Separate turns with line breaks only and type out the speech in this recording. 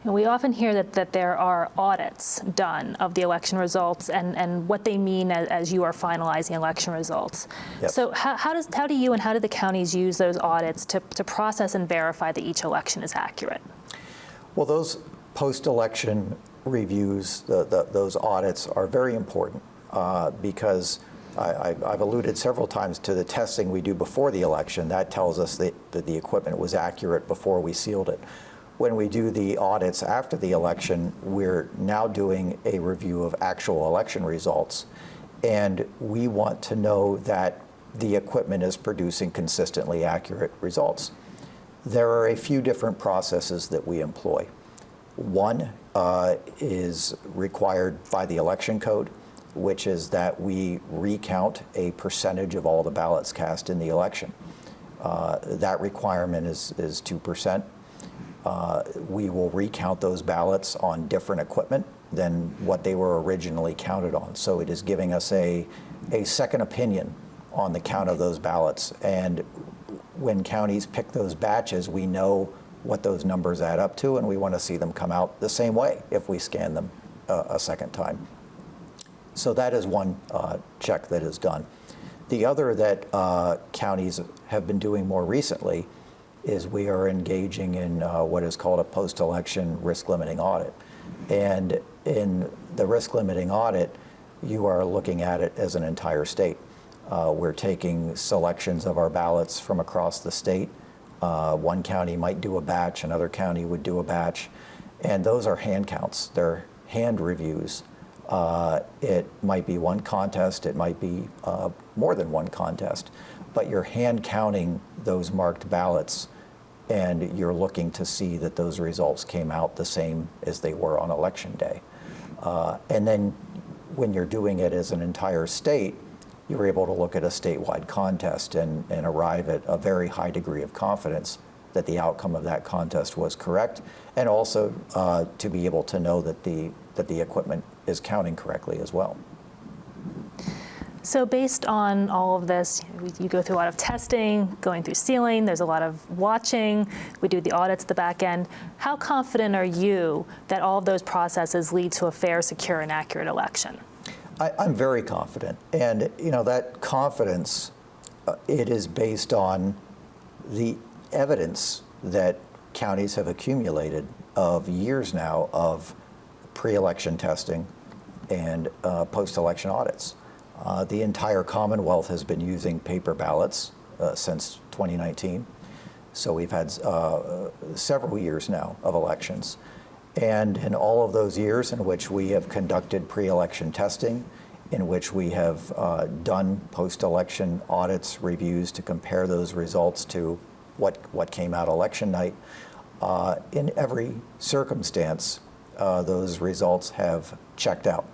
We often hear that there are audits done of the election results and what they mean as you are finalizing election results.
Yep.
So how do you and how do the counties use those audits to process and verify that each election is accurate?
Well, those post-election reviews, those audits are very important because I've alluded several times to the testing we do before the election. That tells us that the equipment was accurate before we sealed it. When we do the audits after the election, we're now doing a review of actual election results, and we want to know that the equipment is producing consistently accurate results. There are a few different processes that we employ. One is required by the election code, which is that we recount a percentage of all the ballots cast in the election. That requirement is 2%. We will recount those ballots on different equipment than what they were originally counted on. So it is giving us a second opinion on the count of those ballots. And when counties pick those batches, we know what those numbers add up to, and we want to see them come out the same way if we scan them a second time. So that is one check that is done. The other that counties have been doing more recently is we are engaging in what is called a post-election risk-limiting audit. And in the risk-limiting audit, you are looking at it as an entire state. We're taking selections of our ballots from across the state. One county might do a batch, another county would do a batch, and those are hand counts. They're hand reviews. It might be one contest, it might be more than one contest, but you're hand counting those marked ballots, and you're looking to see that those results came out the same as they were on election day. And then when you're doing it as an entire state, you're able to look at a statewide contest and arrive at a very high degree of confidence that the outcome of that contest was correct, and also to be able to know that the equipment is counting correctly as well.
So based on all of this, you go through a lot of testing, going through sealing, there's a lot of watching, we do the audits at the back end. How confident are you that all of those processes lead to a fair, secure, and accurate election?
I'm very confident, and that confidence, it is based on the evidence that counties have accumulated of years now of pre-election testing and post-election audits. The entire Commonwealth has been using paper ballots since 2019, so we've had several years now of elections. And in all of those years in which we have conducted pre-election testing, in which we have done post-election audits, reviews to compare those results to what came out election night, in every circumstance, those results have checked out.